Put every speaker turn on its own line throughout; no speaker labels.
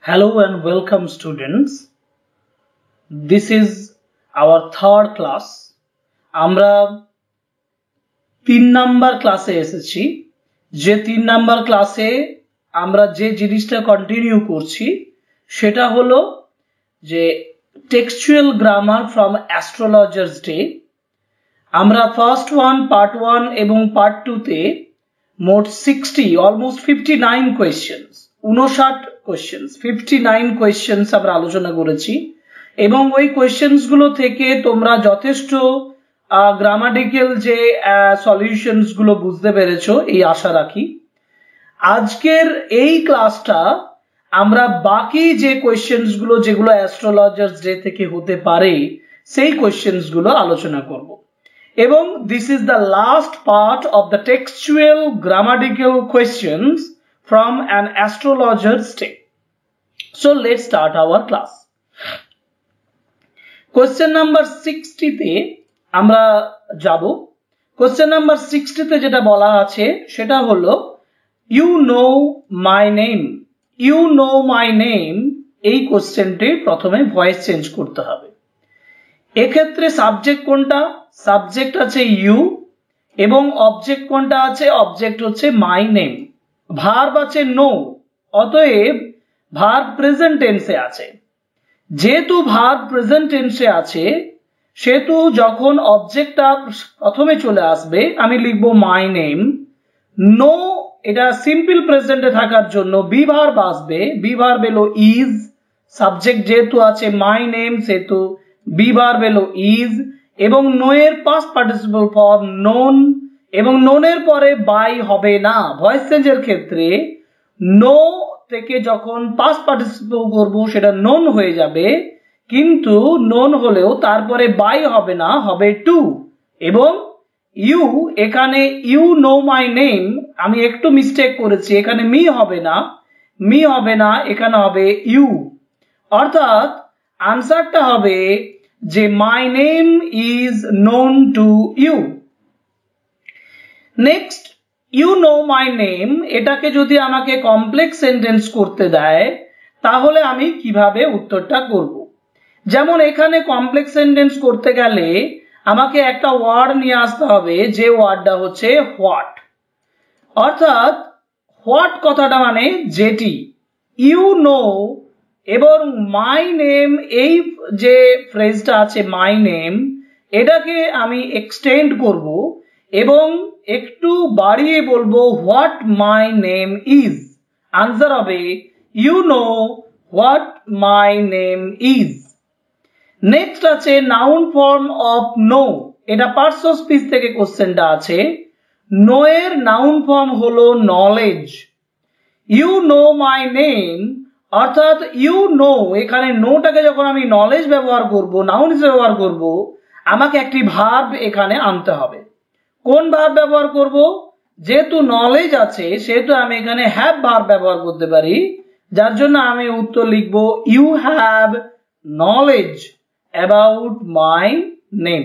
Hello and welcome students. This is our third class. আমরা 3 number ক্লাসে এসেছি। যে 3 নাম্বার ক্লাসে আমরা যে জিনিসটা কন্টিনিউ করছি সেটা হলো যে textual grammar from astrologers day. আমরা ফার্স্ট ওয়ান পার্ট 1 এবং পার্ট 2 তে মোট 60 অলমোস্ট 59 কোয়েশ্চেনস 59 কোয়েশ্চেনস আমরা আলোচনা করেছি এবং ওই কোয়েশ্চেনস গুলো থেকে তোমরা যথেষ্ট গ্রামাটিক্যাল যে সলিউশনস গুলো বুঝতে পেরেছো এই আশা রাখি। আজকের এই ক্লাসটা আমরা বাকি যে কোয়েশ্চেনস গুলো যেগুলো অ্যাস্ট্রোলজার্স ডে থেকে হতে পারে সেই কোয়েশ্চেনস গুলো আলোচনা করব এবং this is the last part of the textual grammatical questions from an astrologer's day. So let's start our class. Question number 60 তে আমরা যাব। Question number 60 তে যেটা বলা আছে সেটা হলো you know my name. You know my name এই কোশ্চেনটি প্রথমে ভয়েস চেঞ্জ করতে হবে। এক্ষেত্রে সাবজেক্ট কোনটা? সাবজেক্ট আছে you এবং অবজেক্ট কোনটা আছে? অবজেক্ট হচ্ছে my name। ভার্ব আছে নো, অতএব ভার্ব প্রেজেন্ট টেন্সে আছে। যেহেতু ভার্ব প্রেজেন্ট টেন্সে আছে সেহেতু যখন অবজেক্টটা প্রথমে চলে আসবে আমি লিখব মাই নেম। নো এটা সিম্পল প্রেজেন্টে থাকার জন্য বি ভার্ব আসবে। বি ভার্ব এলো ইজ, সাবজেক্ট যেহেতু আছে মাই নেম সেহেতু বি ভার্ব এলো ইজ এবং নো এর পাস্ট পার্টিসিপল ফর্ম নোন এবং নোনের পরে বাই হবে না। ভয়েস চেঞ্জের ক্ষেত্রে নো থেকে যখন পাস্ট পার্টিসিপল করব সেটা নোন হয়ে যাবে, কিন্তু নোন হলেও তারপরে বাই হবে না, হবে টু। এবং ইউ এখানে ইউ নো মাই নেম আমি একটু মিস্টেক করেছি, এখানে মি হবে না, এখানে হবে ইউ। অর্থাৎ আনসারটা হবে যে my name is known to you. Next you know my name এটাকে যদি আমাকে কমপ্লেক্স সেন্টেন্স করতে দেয় তাহলে আমি কিভাবে উত্তরটা করব। যেমন এখানে কমপ্লেক্স সেন্টেন্স করতে গেলে আমাকে একটা ওয়ার্ড নিয়ে আসতে হবে, যে ওয়ার্ডটা হচ্ছে হোয়াট। অর্থাৎ হোয়াট কথাটা মানে যেটি, ইউ নো এবং মাই নেম এই যে ফ্রেজটা আছে মাই নেম এটাকে আমি এক্সটেন্ড করব এবং একটু বাড়িয়ে বলবো what my name is. Answer হবে you know what my name is. Next আছে নাউন ফর্ম অফ নো, এটা পার্টস অফ স্পিচ থেকে কোশ্চেনটা আছে। নো এর নাউন ফর্ম হলো knowledge. You know my name অর্থাৎ ইউ নো এখানে নোটাকে যখন আমি নলেজ ব্যবহার করব, নাউন হিসেবে ব্যবহার করব, আমাকে একটি ভার্ব এখানে আনতে হবে। কোন ভার্ব ব্যবহার করব? যেহেতু নলেজ আছে সেহেতু আমি এখানে হ্যাভ ভার্ব ব্যবহার করতে পারি, যার জন্য আমি উত্তর লিখব you have knowledge about my name.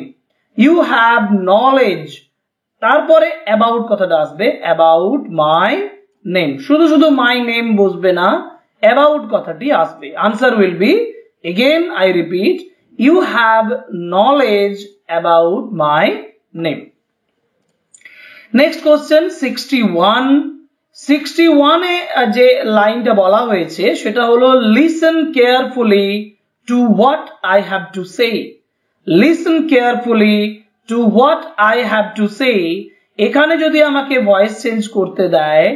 You have knowledge, তারপরে অ্যাবাউট কথাটা আসবে, অ্যাবাউট মাই নেম। শুধু মাই নেম বসবে না, অ্যাবাউট কথাটি আসবে। Answer will be, again I repeat, you have knowledge about my name. Next question 61 এ যে লাইনটা বলা হয়েছে সেটা হলো listen carefully to what I have to say. Listen carefully to what I have to say এখানে যদি আমাকে ভয়েস চেঞ্জ করতে দেয়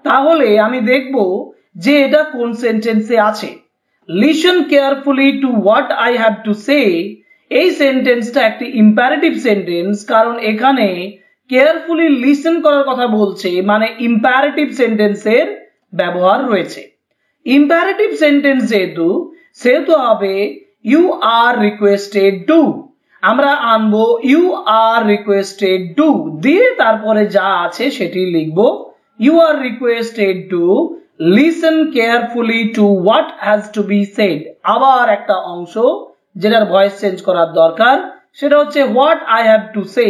তাহলে আমি দেখব যে এটা কোন সেন্টেন্সে আছে। Listen carefully to what I have to সে এই সেন্টেন্সটা একটি ইম্পারেটিভ সেন্টেন্স, কারণ এখানে কেয়ারফুলি লিসেন করার কথা বলছে, মানে ইম্পারেটিভ সেন্টেন্সের ব্যবহার রয়েছে। ইম্পারেটিভ সেন্টেন্স সেহেতু হবে ইউ আর রিকোয়েস্টেড টু। আমরা আনবো ইউ আর রিকোয়েস্টেড টু দিয়ে তারপরে যা আছে সেটি লিখব। You are requested to listen carefully to what has to be said. আবার একটা অংশ যেটার ভয়েস চেঞ্জ করার দরকার সেটা হচ্ছে what I have to say.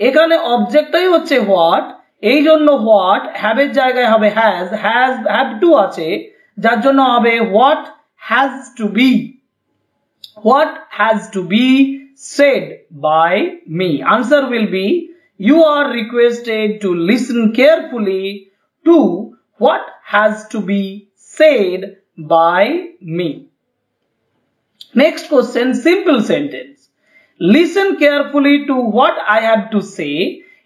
এখানে অবজেক্টটাই হচ্ছে হোয়াট, এই জন্য হোয়াট হ্যাভ এর জায়গায় হবে হ্যাভ টু আছে, যার জন্য হবে what has to be? What has to be said by me? Answer will be, you are requested to listen carefully to what has to be said by me. Next question, simple sentence. Listen carefully to what I have to say.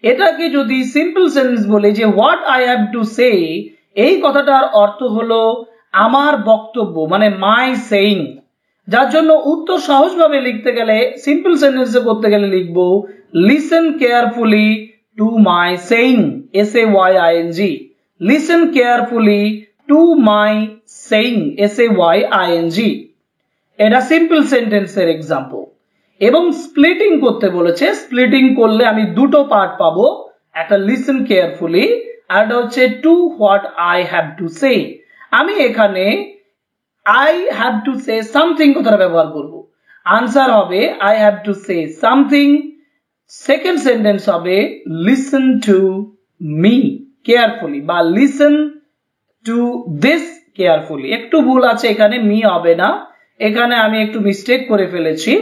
এটাকে যদি simple sentence বলে যে what I have to say, এই কথাটার অর্থ হলো আমার বক্তব্য, মানে my saying। যার জন্য উত্তর সহজভাবে লিখতে গেলে সিম্পল সেন্টেন্সে করতে গেলে লিখব listen carefully to my saying, saying। listen carefully to my saying, saying। এটা সিম্পল সেন্টেন্সের এক্সাম্পল। এবং স্প্লিটিং করতে বলেছে, স্প্লিটিং করলে আমি দুটো পার্ট পাবো, একটা লিসেন কেয়ারফুলি আর একটা হচ্ছে to what I have to say. আমি এখানে I have to say something কথাটা ব্যবহার করব। আনসার হবে I have to say something. Second sentence হবে লিসেন টু মি কেয়ারফুলি বা লিসেন টু দিস কেয়ারফুলি। একটু ভুল আছে এখানে, মি হবে না, এখানে আমি একটু মিস্টেক করে ফেলেছি,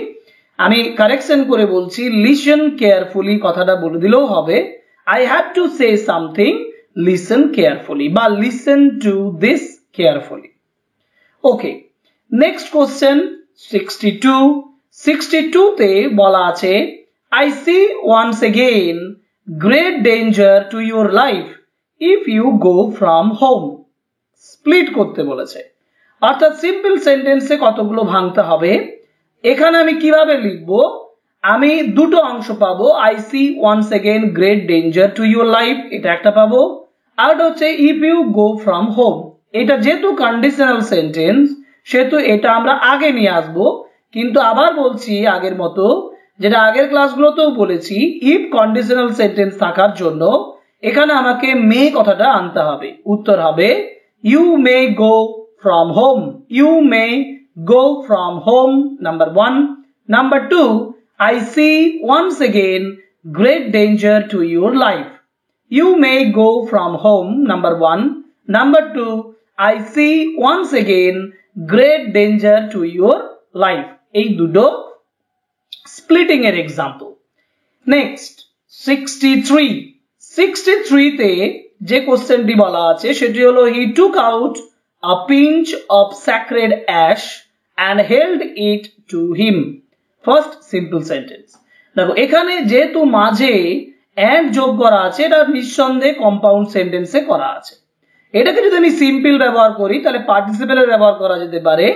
আমি কারেকশন করে বলছি লিসেন কেয়ারফুলি কথাটা বলে দিলেও হবে। I have to say something, listen carefully বা listen to this carefully. Okay, next question 62। 62 তে বলা আছে I see once again great danger to your life if you go from home। Split করতে বলেছে, অর্থাৎ সিম্পল সেন্টেন্সে কতগুলো ভাঙতে হবে। এখানে আমি কিভাবে লিখব, আমি দুটো অংশ পাবো, I see once again great danger to your life, এটা একটা পাবো, আর হচ্ছে if you go from home। এটা যেহেতু কন্ডিশনাল সেন্টেন্স সেহেতু এটা আমরা আগে নিয়ে আসবো, কিন্তু আবার বলছি আগের মতো, যেটা আগের ক্লাসগুলোতেও বলেছি, ইফ কন্ডিশনাল সেন্টেন্স থাকার জন্য এখানে আমাকে মে কথাটা আনতে হবে। উত্তর হবে you may go from home, you may go from home, number 1. Number 2, I see once again great danger to your life. You may go from home, number 1. Number 2, I see once again great danger to your life. এই দুটো splitting এর example. Next 63। 63 তে যে কোশ্চেনটি বলা আছে সেটি হলো he took out a pinch of sacred ash and held it to him। First simple sentence. দেখো এখানে যেহেতু মাঝে and যোগ করা আছে, এটা নিঃসন্দেহে কম্পাউন্ড সেন্টেন্সে করা আছে। এটাকে যদি আমি সিম্পল ব্যবহার করি তাহলে পার্টিসিপেলের ব্যবহার করা যেতে পারে,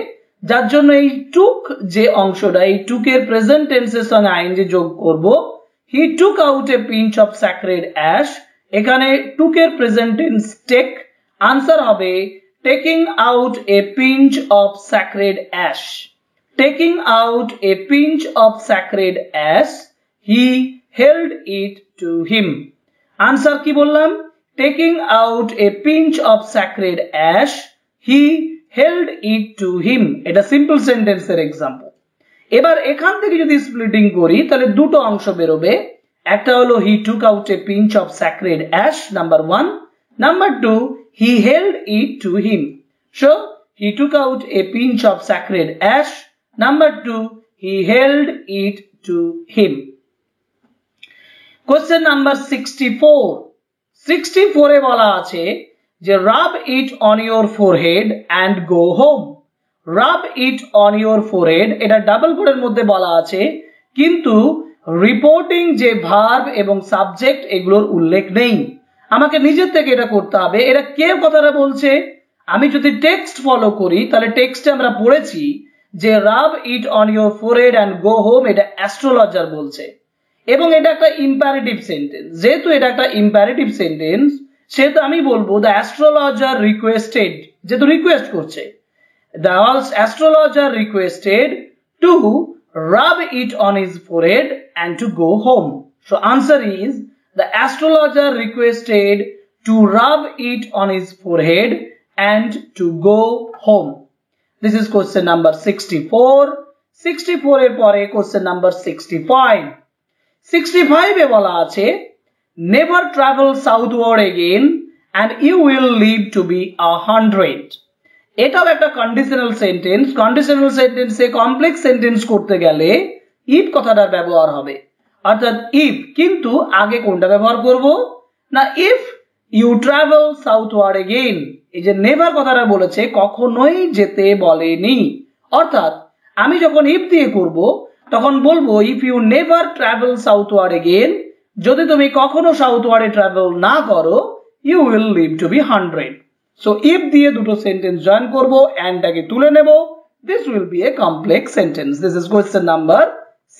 যার জন্য এই টুক যে অংশটা, এই টুকের প্রেজেন্ট টেন্সের সঙ্গে আইএনজি যোগ করব। He took out a pinch of sacred ash, এখানে টুকের প্রেজেন্ট টেন্স টেক, আনসার হবে taking out a pinch of sacred ash। taking out a pinch of sacred ash, he held it to him। Answer কি বললাম, taking out a pinch of sacred ash, he held it to him। এটা simple সেন্টেন্সের example. এবার এখান থেকে যদি splitting করি তাহলে দুটো অংশ বেরোবে, একটা হলো he took out a pinch of sacred ash, number 1. Number 2, he held it to him। So he took out a pinch of sacred ash, number 2, he held it to him। Question number 64। 64 এ বলা আছে যে rub it on your forehead and go home। rub it on your forehead, এটা double কোটের মধ্যে বলা আছে, কিন্তু reporting যে ভার্ব এবং সাবজেক্ট এগুলোর উল্লেখ নেই। আমাকে নিজের থেকে এটা করতে হবে। এটা কে কথাটা বলছে, আমি যদি টেক্সট ফলো করি তাহলে টেক্সটে আমরা পড়েছি যে rub it on your forehead and go home, এটা অ্যাস্ট্রোলজার বলছে এবং এটা একটা ইম্পারেটিভ সেন্টেন্স। যেহেতু এটা একটা ইম্পারেটিভ সেন্টেন্স সেহেতু আমি বলবো দ্য অ্যাস্ট্রোলজার রিকোয়েস্টেড, যেহেতু রিকোয়েস্ট করছে, the astrologer requested to rub it on his forehead and to go home. So answer is the astrologer requested to rub it on his forehead and to go home। This is question number 64. 64 এর পরে question number 65। 65 এ বলা আছে never travel southward again and you will live to be 100। এটাও একটা conditional sentence. Conditional সেন্টেন্সে complex sentence করতে গেলে if কথাটার ব্যবহার হবে, অর্থাৎ ইফ, কিন্তু আগে কোনটা ব্যবহার করব না, if you travel southward again. এই যে নেভার কথাটা বলেছে, কখনোই যেতে বলেনি, অর্থাৎ আমি যখন ইফ দিয়ে করব তখন বলবো if you never travel southward again, যদি তুমি কখনো সাউথওয়ার্ডে ট্রাভেল না করো, you will live to be 100। So if দিয়ে দুটো সেন্টেন্স জয়েন করব, অ্যান্ডটাকে তুলে নেব, this will be a complex sentence. This is question number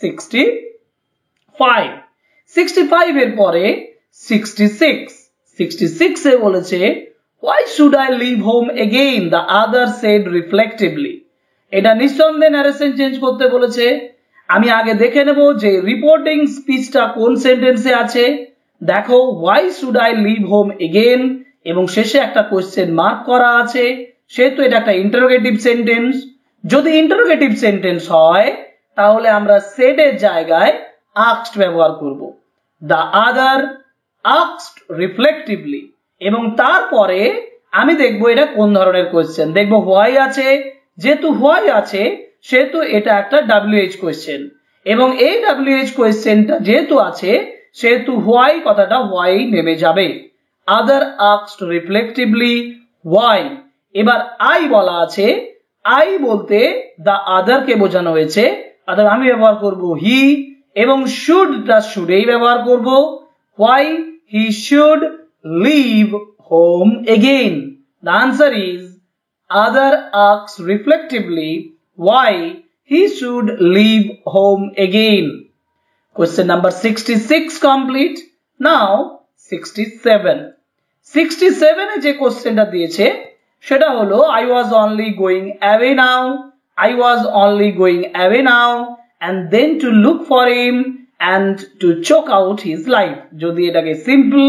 65। 65 এর পরে 66। 66 এ বলেছে why should I leave home again, the other said reflectively। এটা নিঃসন্দেহে ন্যারেশন চেঞ্জ করতে বলেছে। আমি আগে দেখে নেব যে রিপোর্টিং স্পিচটা কোন সেন্টেন্সে আছে। দেখো why should I leave home again এবং শেষে একটা কোশ্চেন মার্ক করা আছে, সেহেতু এটা একটা ইন্টারোগেটিভ সেন্টেন্স। যদি ইন্টারোগেটিভ সেন্টেন্স হয় তাহলে আমরা said এর জায়গায় asked ব্যবহার করব। the other asked reflectively, এবং তারপরে আমি দেখব এটা কোন ধরনের কোশ্চেন। দেখব why আছে, যেহেতু why আছে সেহেতু এটা একটা WH কোশ্চেন, এবং এই WH কোশ্চেনটা যেহেতু আছে সেহেতু why কথাটা why নেমে যাবে। other asked reflectively why। এবার I বলা আছে, I বলতে the other কে বোঝানো হয়েছে, অর্থাৎ আমি ব্যবহার করব he, এবং should প্লাস should এই ব্যবহার করব। why he should leave home again। The answer is other asks reflectively why he should leave home again। Question number 66 complete. Now 67। 67 এ যে কোশ্চেনটা দিয়েছে সেটা হলো I was only going away now, I was only going away now and then to look for him and to choke out his life। যদি এটাকে simple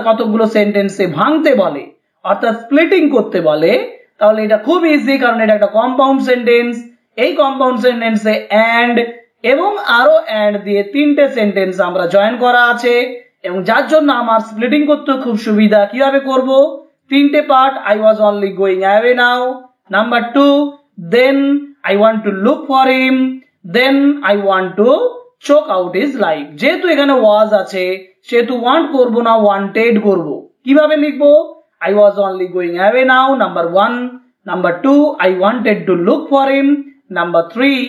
কতগুলো সেন্টেন্সে ভাঙতে বলে, অর্থাৎ স্প্লিটিং করতে বলে, তাহলে এটা খুব ইজি, কারণ এটা একটা কম্পাউন্ড সেন্টেন্স। এই কম্পাউন্ড সেন্টেন্সে অ্যান্ড এবং আরো অ্যান্ড দিয়ে তিনটে সেন্টেন্স আমরা জয়েন করা আছে, এবং যার জন্য আমার স্প্লিটিং করতে খুব সুবিধা। কিভাবে করব? তিনটে part, I was only going away now, number 2 then I want to look for him, then I want to choke out his life। যেহেতু এখানে was আছে সেহেতু want করব না, wanted করব। কিভাবে লিখবো? I was only going away now, number 1, number 2 I wanted to look for him, number 3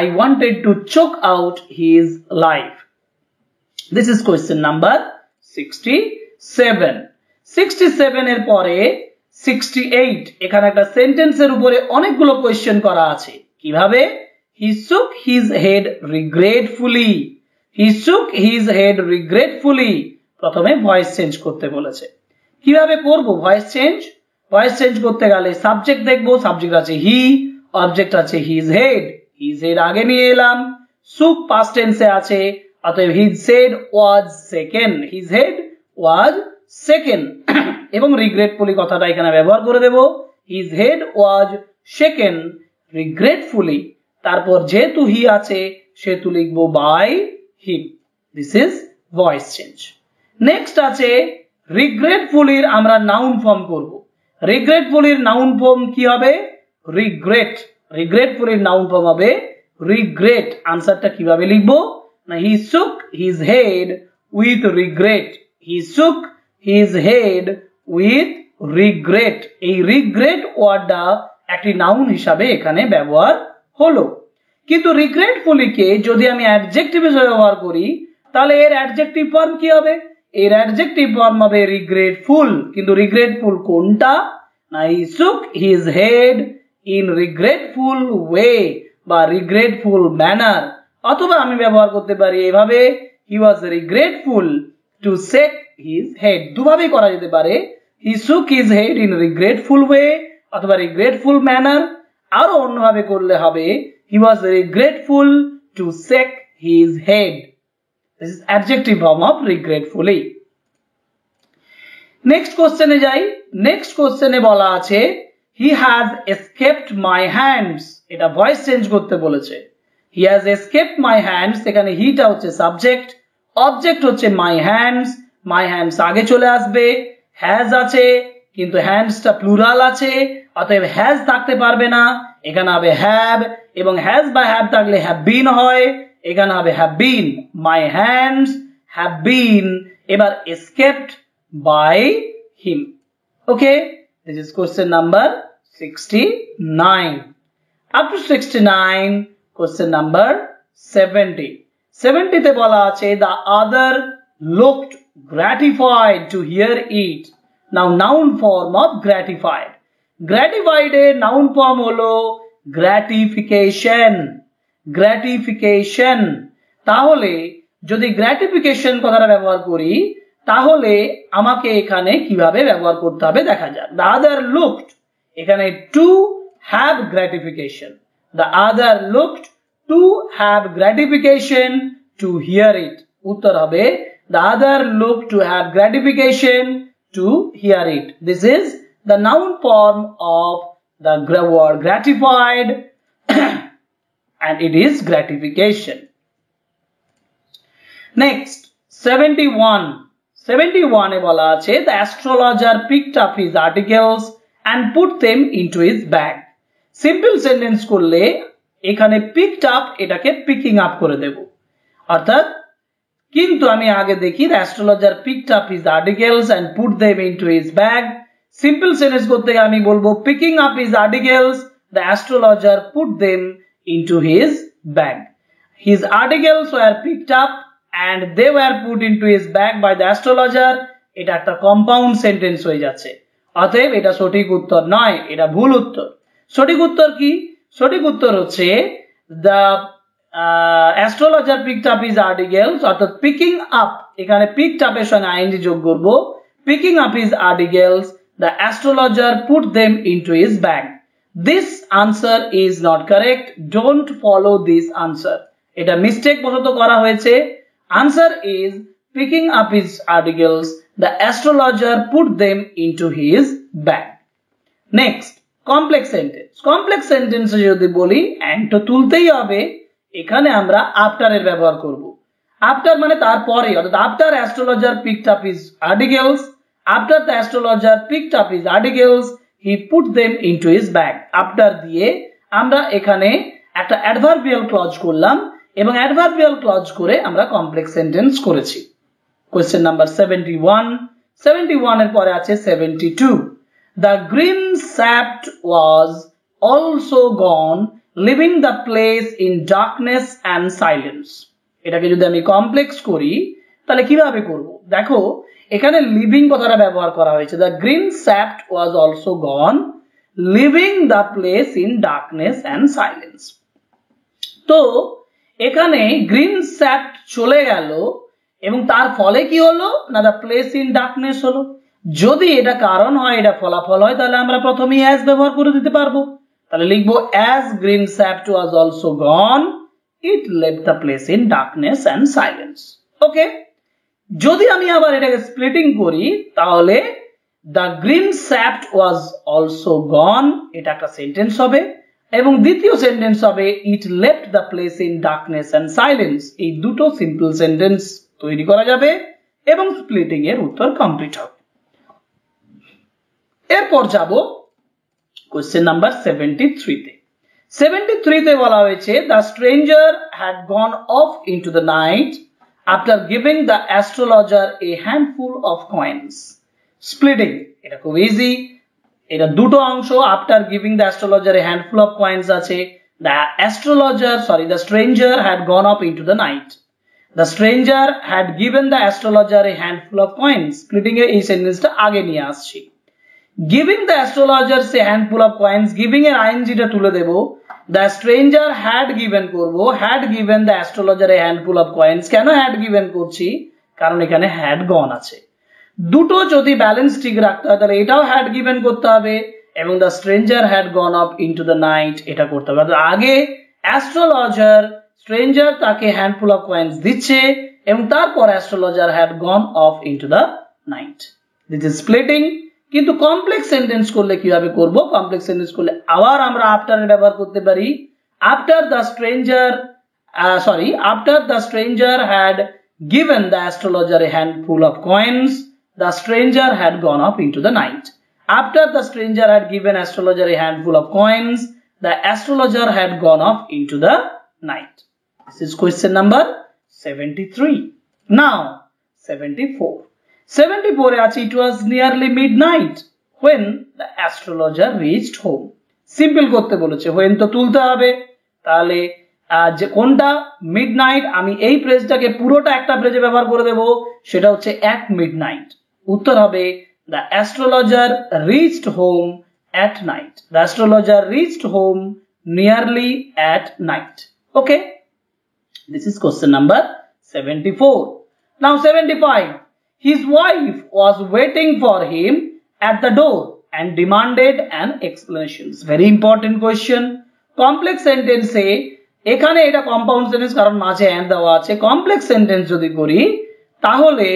I wanted to choke out his life। This is question number 67। 67 এর পরে 68। এখানে একটা সেন্টেন্সের উপরে অনেকগুলো কোয়েশ্চেন করা আছে। কিভাবে? He shook his head regretfully, he shook his head regretfully। প্রথমে ভয়েস চেঞ্জ করতে বলেছে। কিভাবে করব ভয়েস চেঞ্জ? ভয়েস চেঞ্জ করতে গেলে সাবজেক্ট দেখব, সাবজেক্ট আছে হি, অবজেক্ট আছে হিজ হেড, হিজ হেড আগে নিয়ে এলাম। shook past tense এ আছে, অতএব his head was shaken, his head was shaken এবং regretfully কথাটা এখানে ব্যবহার করে দেব, his head was shaken regretfully। তারপর যেহেতু হি আছে সেহেতু লিখব by him। This is voice change. Next আছে regretfully এর আমরা নাউন ফর্ম করব। regretfully এর নাউন ফর্ম কি হবে? regret। regretfully এর নাউন ফর্ম হবে regret। আনসারটা কিভাবে লিখব না, he shook his head with regret, he shook his head with regret। এই regret ওয়ার্ডটা একটি নাউন হিসাবে এখানে ব্যবহার হলো। কিন্তু regretfully কে যদি আমি অ্যাডজেক্টিভ হিসেবে ব্যবহার করি তাহলে এর অ্যাডজেক্টিভ ফর্ম কি হবে? এর অ্যাডজেক্টিভ ফর্ম হবে regretful। কিন্তু regretful কোনটা না, he shook his head in regretful way বা regretful manner। অথবা আমি ব্যবহার করতে পারি এভাবে, he was regretful to shake his head। দুভাবে করা যেতে পারে, he shook his head in regretful way অথবা regretful manner। আরো অন্যভাবে করলে হবে he was regretful to shake his head। This is adjective form of regretfully। Next কোশ্চেনে যাই। নেক্সট কোশ্চেনে বলা আছে he has escaped my hands। এটা ভয়েস চেঞ্জ করতে বলেছে। he has escaped my hands, এখানে হিটা হচ্ছে সাবজেক্ট, অবজেক্ট হচ্ছে my hands। my hands আগে চলে আসবে, has আছে কিন্তু হ্যান্ডসটা প্লুরাল আছে, অতএব হ্যাজ থাকতে পারবে না, এখানে হবে হ্যাভ, এবং হ্যাজ বা হ্যাভ থাকলে হ্যাভ বিন হয়, এখানে হবে have been. My hands have been এবার escaped by him. Okay, this is question number 69. Up to 69, question number 70. 70 তে বলা আছে the other looked gratified to hear it. Now noun form of gratified. Gratified এর noun form হলো gratification. Gratification. তাহলে যদি gratification কথাটা ব্যবহার করি তাহলে আমাকে এখানে কিভাবে ব্যবহার করতে হবে দেখা যাক। The other looked এখানে to have gratification. The other looked to have gratification to hear it. উত্তর হবে the other looked to have gratification to hear it. This is the noun form of the word gratified and it is gratification. Next, 71. 71 এ বলা আছে the astrologer picked up his articles and put them into his bag. Simple sentence করলে এখানে picked up এটাকে picking up করে দেব, অর্থাৎ কিন্তু আমি আগে দেখি the astrologer picked up his articles and put them into his bag. Simple sentence করতে আমি বলবো picking up his articles, the astrologer put them into his bag. His articles were picked up and they were put into his bag by the astrologer. এটা একটা compound sentence হয়ে যাচ্ছে, অতএব এটা সঠিক উত্তর নয়, এটা ভুল উত্তর। সঠিক উত্তর কি? সঠিক উত্তর হচ্ছে the astrologer picked up his articles, অর্থাৎ picking up এখানে picked up এর সঙ্গে ing যোগ করব। Picking up his articles, the astrologer put them into his bag. This answer is not correct. Don't follow this answer. এটা mistake বশত করা হয়েছে। Answer is picking up his articles, the astrologer put them into his bag. Next, complex sentence. Complex sentence যদি বলি and তো তুলতেই হবে, এখানে আমরা after এর ব্যবহার করব। After মানে তারপরে, অর্থাৎ after astrologer picked up his articles, after the astrologer picked up his articles, he put them into his bag. After দিয়ে আমরা এখানে একটা adverbial clause করলাম এবং adverbial clause করে আমরা complex sentence করেছি। Question number 71. 71 এর পরে আছে 72. The green sapt was also gone, leaving the place in darkness and silence. এটাকে যদি আমি কমপ্লেক্স করি তাহলে কিভাবে করব? দেখো এখানে লিভিং কথাটা ব্যবহার করা হয়েছে। The green sapt was also gone, leaving the place in darkness and silence. তো এখানে গ্রিন স্যাপ্ট চলে গেল এবং তার ফলে কি হলো না the place in darkness হলো। যদি এটা কারণ হয়, এটা ফলাফল হয়, তাহলে আমরা প্রথমেই as ব্যবহার করে দিতে পারবো। তাহলে লিখবো as green sapt was also gone, it left the place in darkness and silence. ওকে, যদি আমি আবার এটাকে স্প্লিটিং করি তাহলে the green sapt was also gone, এটা একটা সেন্টেন্স হবে এবং দ্বিতীয় সেন্টেন্স হবে it left the place in darkness and silence. এই দুটো সিম্পল সেন্টেন্স তৈরি করা যাবে এবং স্প্লিটিং এর উত্তর কমপ্লিট হবে। এরপর যাব কোশ্চেন নাম্বার 73 তে। 73 তে বলা হয়েছে the stranger had gone off into the night after giving the astrologer a handful of coins. Splitting এটা খুব ইজি, এটা দুটো অংশ। after giving the astrologer a handful of coins আছে the stranger had gone off into the night. The stranger had given the astrologer a handful of coins. Splitting এ এই সেন্টেন্সটা আগে নিয়ে আসছি। Giving the astrologer a handful of coins, giving এর ing টা তুলে দেব, the stranger had given করব, had given the astrologer a handful of coins। কেন had given করছি? কারণ এখানে had gone আছে। দুটো যদি ব্যালেন্স ঠিক রাখতে হয় তাহলে এটাও had given করতে হবে এবং the stranger had gone off into the night এটা করতে হবে। আগে astrologer stranger তাকে handful of coins দিচ্ছে এবং তারপর astrologer had gone off into the night. This is splitting. কিন্তু কমপ্লেক্স সেন্টেন্স করলে কিভাবে করব? কমপ্লেক্স সেন্টেন্স করলে আবার আমরা আফটার এর ব্যবহার করতে পারি। after the stranger had given the astrologer a handful of coins, the stranger had gone off into the night. After the stranger had given astrologer a handful of coins, the astrologer had gone off into the night. This is question number 73. Now 74. 74 e ache it was nearly midnight when the astrologer reached home. Simple করতে বলেছে, when তো তুলতে হবে, তাহলে যে কোনটা midnight, আমি এই ফ্রেজটাকে পুরোটা একটা ফ্রেজে ব্যবহার করে দেব, সেটা হচ্ছে at midnight. উত্তর হবে the astrologer reached home at night. The astrologer reached home nearly at night. Okay, this is question number 74. Now 75. His wife was waiting for him at the door and demanded an explanation. Very important question. Complex sentence এ এখানে এটা compound sentence, কারণ মাঝে and দেওয়া আছে। Complex sentence যদি করি তাহলে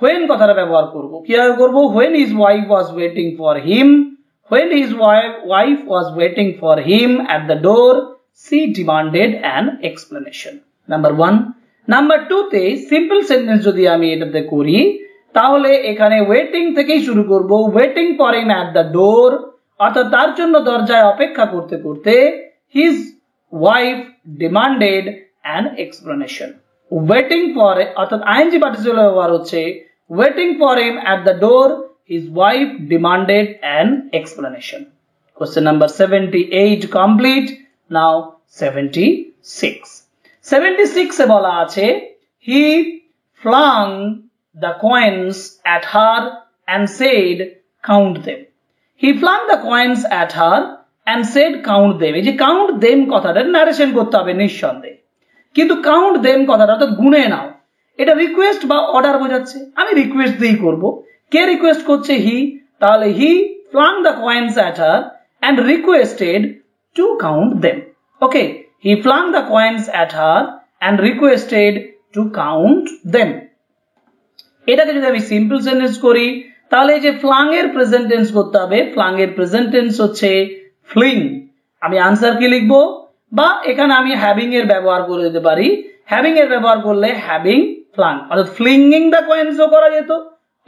when কথাটা ব্যবহার করব। কিভাবে করব? When his wife was waiting for him, when his wife was waiting for him at the door, she demanded an explanation. Number 1. Number 2 তে সিম্পল সেন্টেন্স যদি আমি এটাতে করি তাহলে এখানে ওয়েটিং থেকেই শুরু করব। Waiting for him at the door, অর্থাৎ তার জন্য দরজায় অপেক্ষা করতে করতে his wife demanded an explanation. Waiting for, অর্থাৎ আইএনজি পার্টিসিপল ব্যবহার হচ্ছে waiting for him at the door, his wife demanded an explanation. Question number 78 কমপ্লিট। নাও 76. 76 এ বলা আছে হি flung the coins at her and said count them. He flung the coins at her and said count them. এই যে count them কথাটা narration করতে হবে নিঃসন্দেহে, কিন্তু count them কথাটা অর্থাৎ গুনে নাও, এটা রিকোয়েস্ট বা অর্ডার বোঝাচ্ছে। আমি রিকোয়েস্ট দিয়েই করব। কে রিকোয়েস্ট করছে? হি। তাহলে হি flung the coins at her and requested to count them. Okay, he flung the coins at her and requested to count them. এটাকে যদি আমি সিম্পল সেন্টেন্স করি তাহলে এই যে ফ্লাং এর প্রেজেন্ট টেন্স করতে হবে। ফ্লাং এর প্রেজেন্ট টেন্স হচ্ছে ফ্লিং। আমি আনসার কি লিখব? বা এখানে আমি হ্যাভিং এর ব্যবহার করে দিতে পারি। হ্যাভিং এর ব্যবহার করলে হ্যাভিং ফ্লাং, অর্থাৎ ফ্লিংইং দ্য কয়েন্সও করা যেত,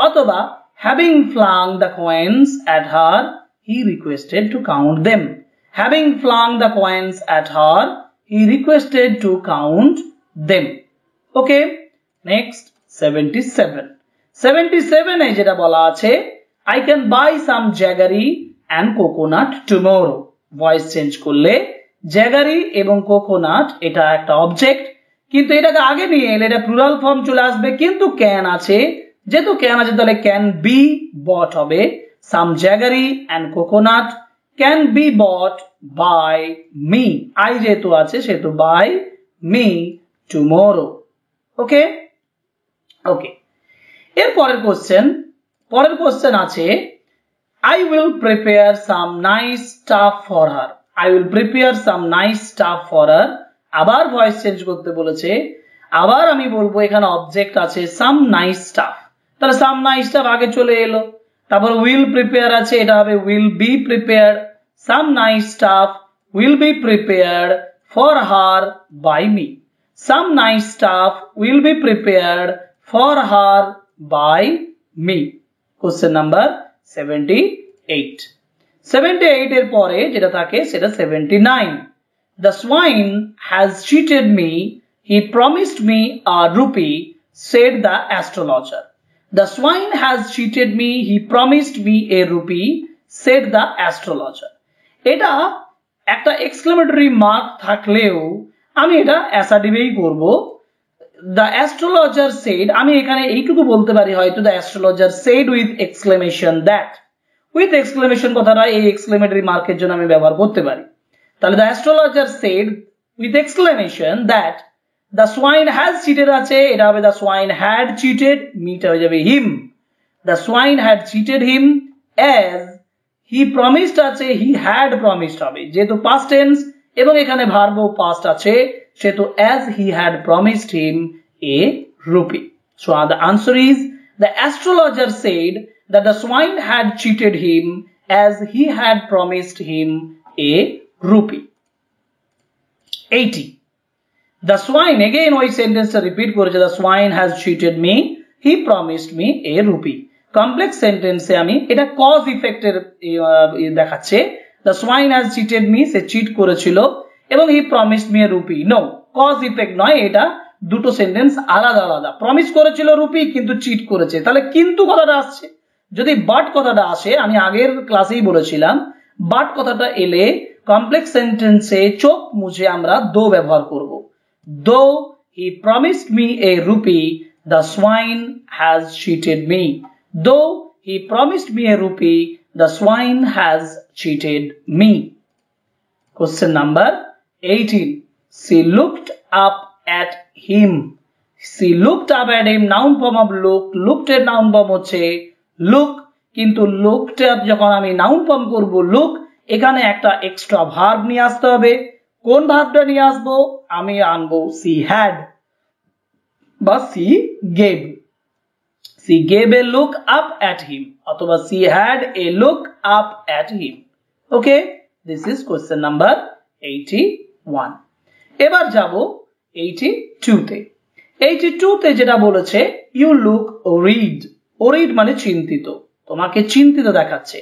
অথবা having flung the coins at her he requested to count them. Having flung the coins at her he requested to count them. Okay, next 77. 77 এ যেটা বলা আছে I can buy some jaggery and coconut tomorrow. Voice change করলে jaggery এবং coconut এটা একটা object, কিন্তু এটাকে আগে নিয়ে এলে এটা প্লুরাল ফর্ম চলে আসবে, কিন্তু ক্যান আছে, যেহেতু ক্যান আছে তাহলে ক্যান বি বট হবে। Some jaggery and coconut can be bought by me. I যেহেতু আছে সেহেতু by me tomorrow. Okay okay, এর পরের কোশ্চেন আছে I will prepare some nice stuff for her. I will prepare some nice stuff for her. আবার voice change করতে বলেছে, আবার আমি বলবো এখানে অবজেক্ট আছে some nice stuff, তাহলে some nice stuff আগে চলে এলো, তারপর will prepare আছে, এটা হবে will be prepared. Some nice stuff will be prepared for her by me. Some nice stuff will be prepared for her by me. Question number 78. 78 এর পরে যেটা থাকে সেটা 79. The swine has cheated me. He promised me a rupee, said the astrologer. The swine has cheated me. He promised me a rupee, said the astrologer. এটা একটা exclamatory mark থাকলেও আমি এটা অ্যাসার্টিভেই করব। The astrologer said, আমি এখানে এইটুকু বলতে পারি হয়তো the astrologer said with exclamation that. With exclamation কথাটা এই এক্সক্লেমেটরি মার্কের জন্য আমি ব্যবহার করতে পারি। তাহলে the astrologer said with exclamation that the swine has cheated আছে, এটা হবে the swine had cheated, মিটা হয়ে যাবে him. The swine had cheated him as he promised আছে, he had promised হবে, যেহেতু past tense এবং এখানে ভার্ব past আছে সেহেতু as he had promised him a rupee. So the answer is the astrologer said that the swine had cheated him as he had promised him a rupee. 80. The swine, again ওই সেন্টেন্সটা repeat করেছে, the swine has cheated me, he promised me a rupee. Complex সেন্টেন্সে আমি এটা cause ইফেক্টের দেখাচ্ছে the swine has cheated me, সে cheat করেছিল, এবং he promised me a rupee. No, cause effect নয়, এটা দুটো সেন্টেন্স আলাদা আলাদা। প্রমিস করেছিল রুপি কিন্তু চিট করেছে, তাহলে কিন্তু কথাটা আসছে। যদি বাট কথাটা আসে, আমি আগের ক্লাসেই বলেছিলাম বাট কথাটা এলে কমপ্লেক্স সেন্টেন্সে চোখ মুছে আমরা দো ব্যবহার করব। Though he promised me a rupee, the swine has cheated me. Though he promised me a rupee, the swine has cheated me. Question number 18. She looked up at him. She looked up at him, noun form of look. Looked at noun form হচ্ছে look, কিন্তু looked up যখন আমি noun form করব look, এখানে একটা extra verb নিয়ে আসতে হবে। কোন ভার্বটা নিয়ে আসবো? আমি আনবো she had বা she gave। she gave a look up at him অথবা she had a look up at him। Okay, this is question number 81। এবার যাব 82 তে। 82 তে যেটা বলেছে you look worried। worried মানে চিন্তিত, তোমাকে চিন্তিত দেখাচ্ছে।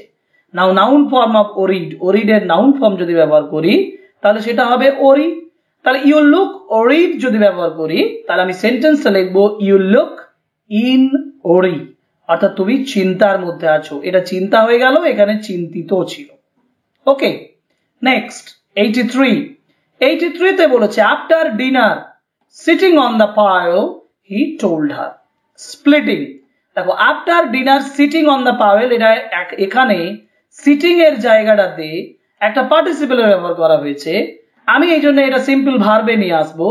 Now noun form of worried, worried এর নাউন ফর্ম যদি ব্যবহার করি তাহলে সেটা হবে worry। তাহলে ইউ লুক ওরিড যদি ব্যবহার করি তাহলে আমি সেন্টেন্সটা লিখবো ইউ লুক ইন ওরি, অর্থাৎ তুমি চিন্তার মধ্যে আছো। এটা চিন্তা হয়ে গেল, এখানে চিন্তিত ছিল। ওকে, নেক্সট 83। 83 তে বলেছে after dinner sitting on the pile he told her. Splitting, দেখো after dinner sitting on the pile, এটা এখানে সিটিং এর জায়গাটাতে একটা পার্টিসিপেল ব্যবহার করা হয়েছে। আমি এই জন্য এটা সিম্পল ভার্বে নিয়ে আসবো,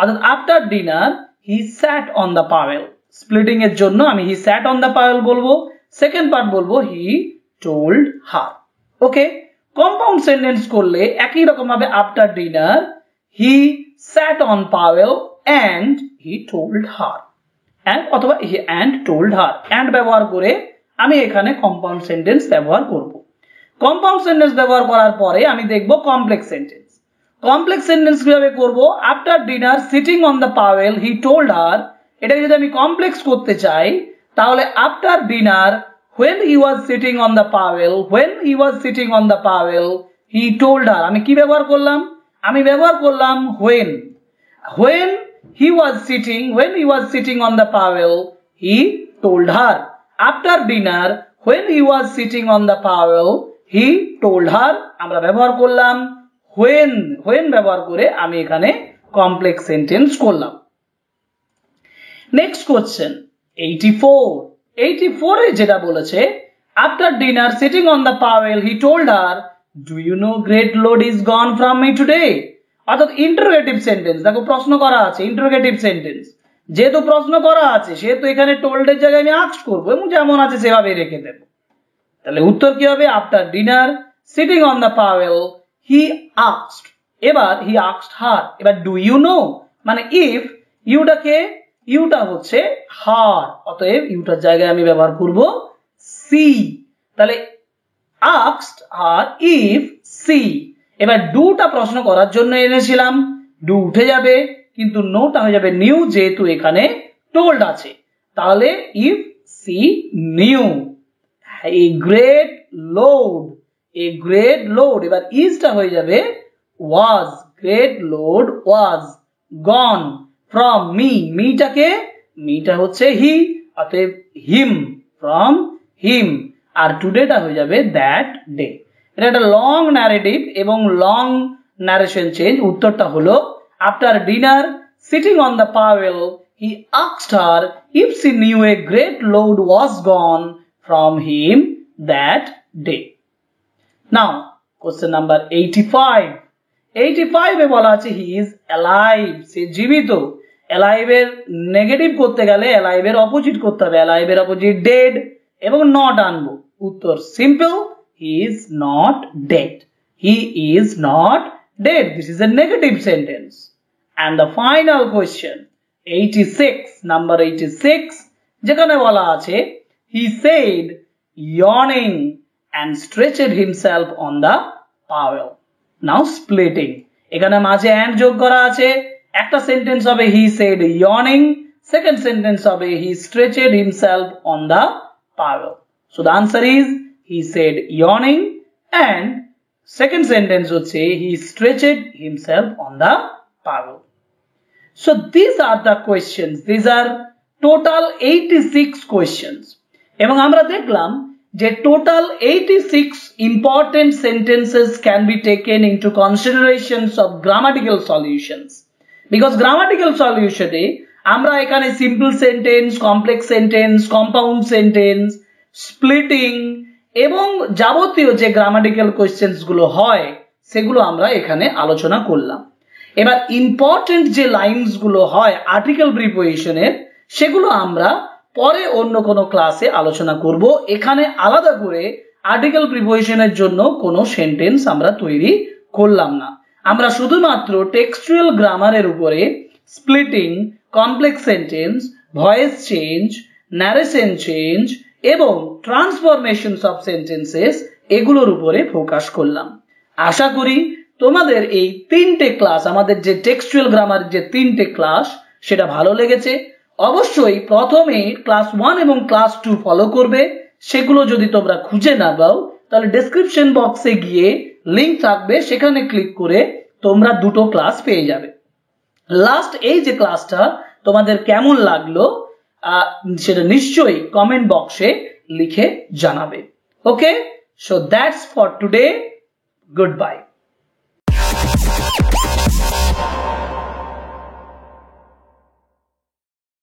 অর্থাৎ after dinner he sat on the pial. Splitting এর জন্য আমি he sat on the pial বলবো, সেকেন্ড পার্ট বলবো he told her. Okay, compound sentence করলে একই রকম ভাবে after dinner he sat on pial and he told her, and অথবা অ্যান্ড টোল্ড হার, অ্যান্ড ব্যবহার করে আমি এখানে কম্পাউন্ড সেন্টেন্স ব্যবহার করব। কম্পাউন্ড সেন্টেন্স ব্যবহার করার পরে আমি দেখব কমপ্লেক্স সেন্টেন্স। কমপ্লেক্স সেন্টেন্স কিভাবে করব? After dinner sitting on the pial he told her, এটাকে যদি আমি কমপ্লেক্স করতে চাই তাহলে after dinner when he was sitting on the pavel, when he was sitting on the pavel he told her, আমি কি ব্যবহার করলাম? আমি ব্যবহার করলাম when he was sitting on the pavel he told her। after dinner when he was sitting on the pavel he told her, আমরা ব্যবহার করলাম when ব্যবহার করে আমি এখানে কমপ্লেক্স সেন্টেন্স করলাম। নেক্সট কোশ্চেন 84 এ যেটা বলেছে after dinner sitting on the pial he told her do you know great load is gone from me today, অর্থাৎ ইন্টারোগেটিভ সেন্টেন্স। দেখো প্রশ্ন করা আছে, ইন্টারোগেটিভ সেন্টেন্স, যেহেতু প্রশ্ন করা আছে সেহেতু এখানে টোল্ড এর জায়গায় আমি আস্কড করব এবং যেমন আছে সেভাবে রেখে দেব। তাহলে উত্তর কি হবে? After dinner sitting on the pial he asked, এবার হি আস্কড হার। এবার ডু ইউ নো মানে ইফ, ইউটা হচ্ছে হার, অতএব ইউটার জায়গায় আমি ব্যবহার করব সি। তাহলে আস্কড হার ইফ সি। এবার ডুটা প্রশ্ন করার জন্য এনেছিলাম, ডু উঠে যাবে, কিন্তু নোটা হয়ে যাবে নিউ, যেহেতু এখানে টোল্ড আছে। তাহলে if she knew a great load, এবার ইজটা হয়ে যাবে was, great load was gone from me, মিটা হচ্ছে হি, অতএব হিম, ফ্রম হিম, আর টুডেটা হয়ে যাবে দ্যাট ডে। এটা একটা লং ন্যারেটিভ এবং লং ন্যারেশন চেঞ্জ। উত্তরটা হলো after dinner sitting on the pial he asked her if she knew a great load was gone from him that day. Now question number 85 এ বলা আছে he is alive, সে জীবিত। Alive এর negative করতে গেলে alive এর অপোজিট করতে হবে, অ্যালাইভ এর অপোজিট ডেড এবং নট আনবো। উত্তর simple, he is not dead, he is not dead. This is a negative sentence. And the final question 86, number 86, যেখানে বলা আছে he said yawning and stretched himself on the towel. Now splitting, এখানে মাঝে and যোগ করা আছে। একটা sentence হবে he said yawning, second sentence হবে he stretched himself on the Pavel. So the answer is he said yawning, and second sentence would say he stretched himself on the Pavel. So these are the questions. These are total 86 questions. এবং আমরা দেখলাম যে total 86 important sentences can be taken into considerations of grammatical solutions. Because grammatical solution এ আমরা এখানে simple sentence, complex sentence, compound sentence, splitting এবং যাবতীয় যে grammatical questions গুলো হয় সেগুলো আমরা এখানে আলোচনা করলাম। এবার ইম্পর্টেন্ট যে লাইনস গুলো হয় আর্টিকেল প্রিপোজিশনের সেগুলো আমরা পরে অন্য কোনো ক্লাসে আলোচনা করব। এখানে আলাদা করে আর্টিকেল প্রিপোজিশনের জন্য কোনো সেন্টেন্স আমরা তৈরি করলাম না। আমরা শুধুমাত্র টেক্সচুয়াল গ্রামারের উপরে splitting, complex sentence, voice change, narration change এবং ট্রান্সফরমেশনস অফ সেন্টেন্সেস এগুলোর উপরে ফোকাস করলাম। আশা করি তোমাদের এই তিনটে ক্লাস, আমাদের যে টেক্সচুয়াল গ্রামার যে তিনটে ক্লাস সেটা ভালো লেগেছে। অবশ্যই প্রথমে ক্লাস 1 এবং ক্লাস 2 ফলো করবে। সেগুলো যদি তোমরা খুঁজে না পাও তাহলে ডেসক্রিপশন বক্সে গিয়ে লিংক থাকবে, সেখানে ক্লিক করে তোমরা দুটো ক্লাস পেয়ে যাবে। লাস্ট এই যে ক্লাসটা তোমাদের কেমন লাগলো সেটা নিশ্চয়ই কমেন্ট বক্সে লিখে জানাবে। Okay, so that's for today. Good bye.